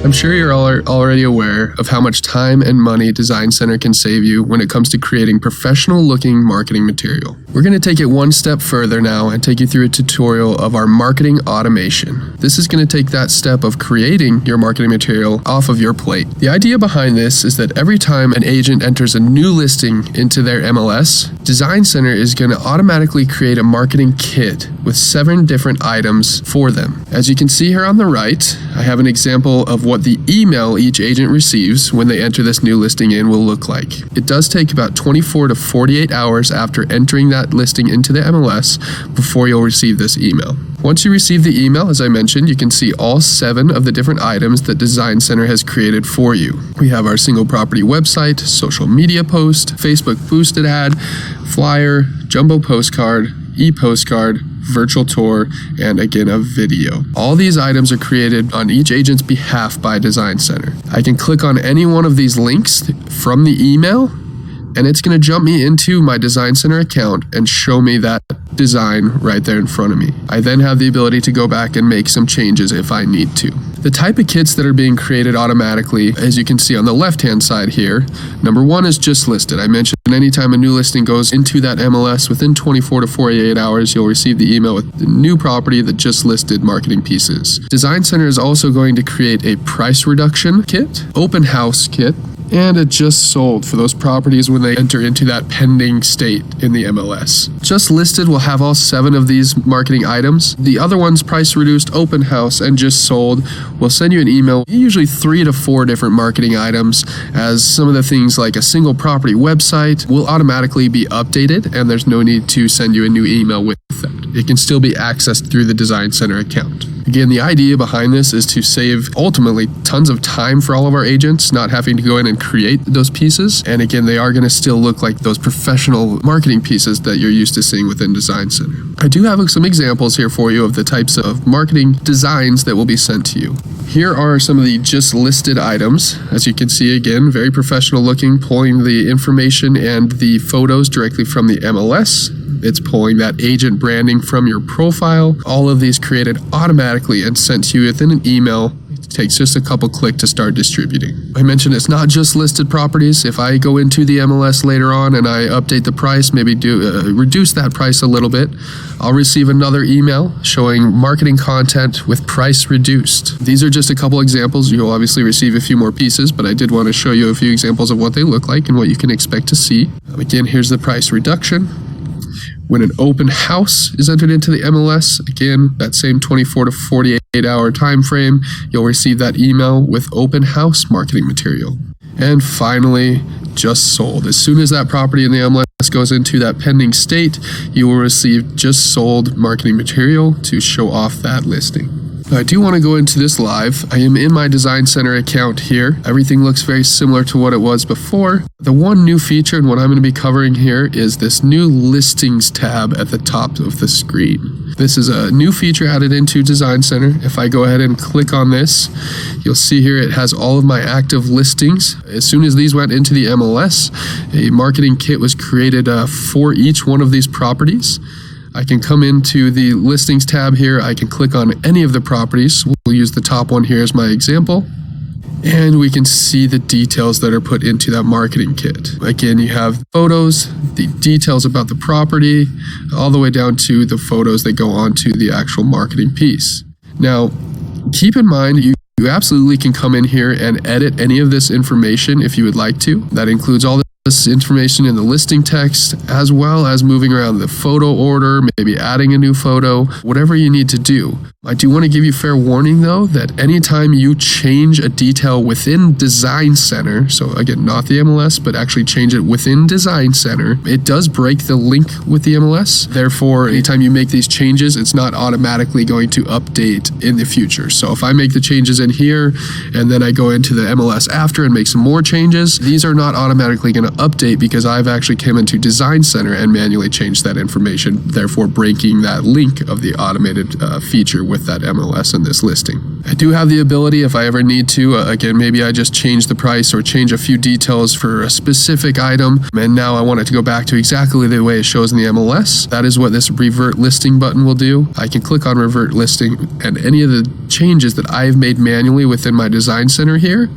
I'm sure you're already aware of how much time and money Design Center can save you when it comes to creating professional-looking marketing material. We're going to take it one step further now and take you through a tutorial of our marketing automation. This is going to take that step of creating your marketing material off of your plate. The idea behind this is that every time an agent enters a new listing into their MLS, Design Center is going to automatically create a marketing kit with 7 different items for them. As you can see here on the right, I have an example of what the email each agent receives when they enter this new listing in will look like. It does take about 24 to 48 hours after entering that listing into the MLS before you'll receive this email. Once you receive the email, as I mentioned, you can see all 7 of the different items that Design Center has created for you. We have our single property website, social media post, Facebook boosted ad, flyer, jumbo postcard, e-postcard, virtual tour, and again, a video. All these items are created on each agent's behalf by Design Center. I can click on any one of these links from the email, and it's going to jump me into my Design Center account and show me that design right there in front of me. I then have the ability to go back and make some changes if I need to. The type of kits that are being created automatically, as you can see on the left-hand side here, number 1 is just listed. I mentioned anytime a new listing goes into that MLS, within 24 to 48 hours, you'll receive the email with the new property that just listed marketing pieces. Design Center is also going to create a price reduction kit, open house kit, and a just sold for those properties when they enter into that pending state in the MLS. Just listed will have all 7 of these marketing items. The other ones, price reduced, open house, and just sold, will send you an email, usually 3 to 4 different marketing items, as some of the things like a single property website will automatically be updated, and there's no need to send you a new email with that. It can still be accessed through the Design Center account. Again, the idea behind this is to save ultimately tons of time for all of our agents, not having to go in and create those pieces. And again, they are going to still look like those professional marketing pieces that you're used to seeing within Design Center. I do have some examples here for you of the types of marketing designs that will be sent to you. Here are some of the just listed items. As you can see, again, very professional looking, pulling the information and the photos directly from the MLS. It's pulling that agent branding from your profile. All of these created automatically and sent to you within an email. It takes just a couple clicks to start distributing. I mentioned it's not just listed properties. If I go into the MLS later on and I update the price, maybe reduce that price a little bit, I'll receive another email showing marketing content with price reduced. These are just a couple examples. You'll obviously receive a few more pieces, but I did want to show you a few examples of what they look like and what you can expect to see. Again, here's the price reduction. When an open house is entered into the MLS, again, that same 24 to 48 hour time frame, you'll receive that email with open house marketing material. And finally, just sold. As soon as that property in the MLS goes into that pending state, you will receive just sold marketing material to show off that listing. Now, I do want to go into this live. I am in my Design Center account here. Everything looks very similar to what it was before. The one new feature and what I'm going to be covering here is this new listings tab at the top of the screen. This is a new feature added into Design Center. If I go ahead and click on this, you'll see here it has all of my active listings. As soon as these went into the MLS, a marketing kit was created for each one of these properties. I can come into the listings tab here. I can click on any of the properties. We'll use the top one here as my example. And we can see the details that are put into that marketing kit. Again, you have photos, the details about the property, all the way down to the photos that go onto the actual marketing piece. Now, keep in mind, you absolutely can come in here and edit any of this information if you would like to. That includes all this information in the listing text, as well as moving around the photo order, maybe adding a new photo, whatever you need to do. I do want to give you fair warning though, that anytime you change a detail within Design Center, so again, not the MLS, but actually change it within Design Center, it does break the link with the MLS. Therefore, anytime you make these changes, it's not automatically going to update in the future. So if I make the changes in here, and then I go into the MLS after and make some more changes, these are not automatically going to update because I've actually come into Design Center and manually changed that information, therefore breaking that link of the automated feature with that MLS in this listing. I do have the ability, if I ever need to, again, maybe I just change the price or change a few details for a specific item, and now I want it to go back to exactly the way it shows in the MLS. That is what this revert listing button will do. I can click on revert listing, and any of the changes that I've made manually within my Design Center here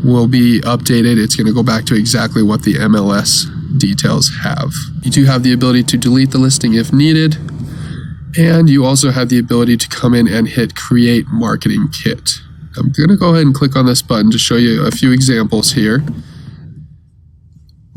will be updated. It's going to go back to exactly what the MLS details have. You do have the ability to delete the listing if needed, and you also have the ability to come in and hit Create Marketing Kit. I'm going to go ahead and click on this button to show you a few examples here.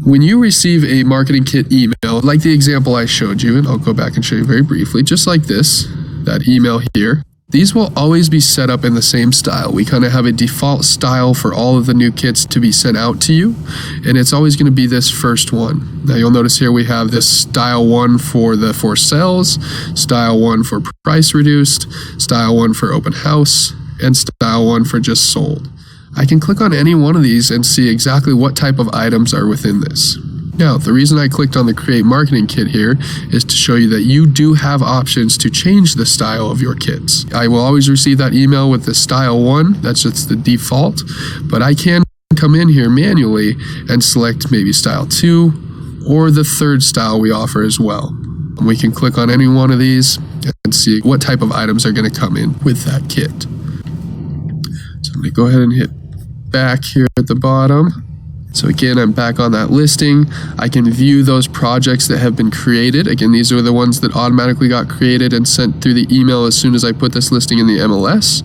When you receive a marketing kit email, like the example I showed you, and I'll go back and show you very briefly, just like this, that email here, these will always be set up in the same style. We kind of have a default style for all of the new kits to be sent out to you, and it's always going to be this first one. Now you'll notice here we have this style 1 for the for sales, style 1 for price reduced, style 1 for open house, and style 1 for just sold. I can click on any one of these and see exactly what type of items are within this. Now, the reason I clicked on the Create Marketing Kit here is to show you that you do have options to change the style of your kits. I will always receive that email with the style 1, that's just the default, but I can come in here manually and select maybe style 2 or the third style we offer as well. We can click on any one of these and see what type of items are going to come in with that kit. So I'm going to go ahead and hit back here at the bottom. So again, I'm back on that listing. I can view those projects that have been created. Again, these are the ones that automatically got created and sent through the email as soon as I put this listing in the MLS.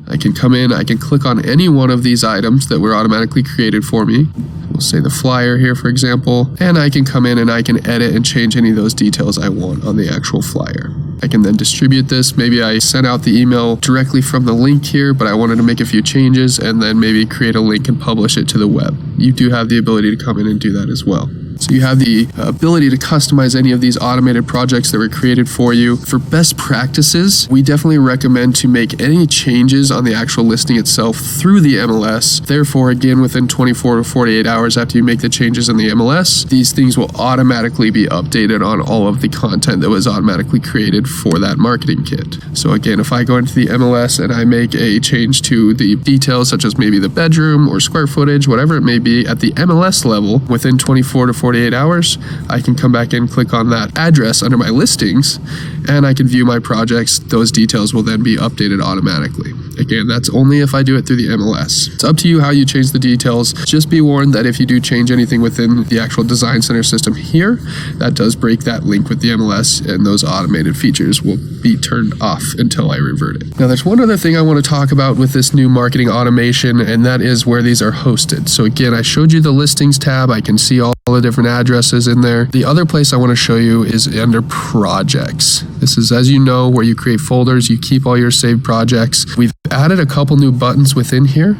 I can come in, I can click on any one of these items that were automatically created for me. We'll say the flyer here, for example, and I can come in and I can edit and change any of those details I want on the actual flyer. I can then distribute this. Maybe I sent out the email directly from the link here, but I wanted to make a few changes and then maybe create a link and publish it to the web. You do have the ability to come in and do that as well. So you have the ability to customize any of these automated projects that were created for you. For best practices, we definitely recommend to make any changes on the actual listing itself through the MLS. Therefore, again, within 24 to 48 hours after you make the changes in the MLS, these things will automatically be updated on all of the content that was automatically created for that marketing kit. So again, if I go into the MLS and I make a change to the details, such as maybe the bedroom or square footage, whatever it may be, at the MLS level, within 24 to 48 hours, I can come back and click on that address under my listings, and I can view my projects. Those details will then be updated automatically. Again, that's only if I do it through the MLS. It's up to you how you change the details. Just be warned that if you do change anything within the actual Design Center system here, that does break that link with the MLS, and those automated features will be turned off until I revert it. Now, there's one other thing I want to talk about with this new marketing automation, and that is where these are hosted. So again, I showed you the listings tab. I can see all the different addresses in there. The other place I want to show you is under projects. This is, as you know, where you create folders, you keep all your saved projects. We've added a couple new buttons within here.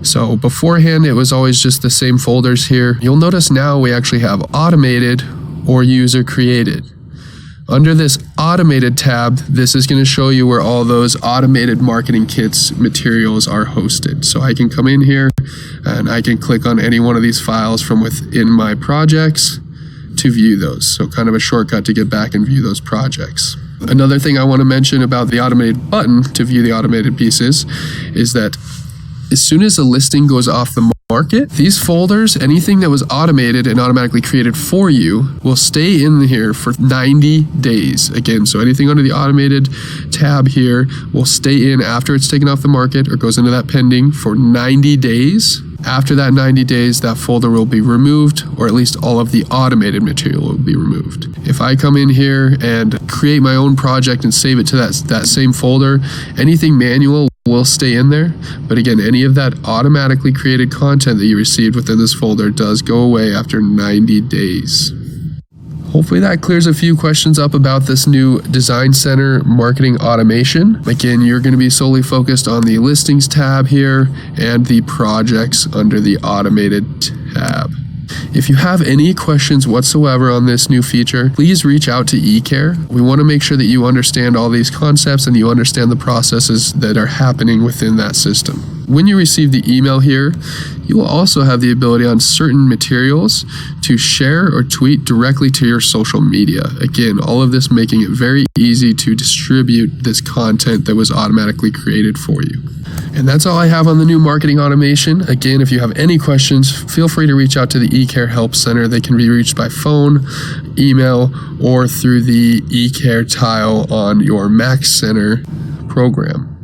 So beforehand, it was always just the same folders here. You'll notice now we actually have automated or user created. Under this automated tab, this is going to show you where all those automated marketing kits materials are hosted. So I can come in here and I can click on any one of these files from within my projects to view those. So kind of a shortcut to get back and view those projects. Another thing I want to mention about the automated button to view the automated pieces is that as soon as a listing goes off the market, these folders, anything that was automated and automatically created for you, will stay in here for 90 days. Again, so anything under the automated tab here will stay in after it's taken off the market or goes into that pending for 90 days. After that 90 days, that folder will be removed, or at least all of the automated material will be removed. If I come in here and create my own project and save it to that same folder, anything manual will stay in there. But again, any of that automatically created content that you received within this folder does go away after 90 days. Hopefully that clears a few questions up about this new Design Center marketing automation. Again, you're going to be solely focused on the listings tab here and the projects under the automated tab. If you have any questions whatsoever on this new feature, please reach out to eCare. We want to make sure that you understand all these concepts and you understand the processes that are happening within that system. When you receive the email here, you will also have the ability on certain materials to share or tweet directly to your social media. Again, all of this making it very easy to distribute this content that was automatically created for you. And that's all I have on the new marketing automation. Again, if you have any questions, feel free to reach out to the eCare Help Center. They can be reached by phone, email, or through the eCare tile on your Mac Center program.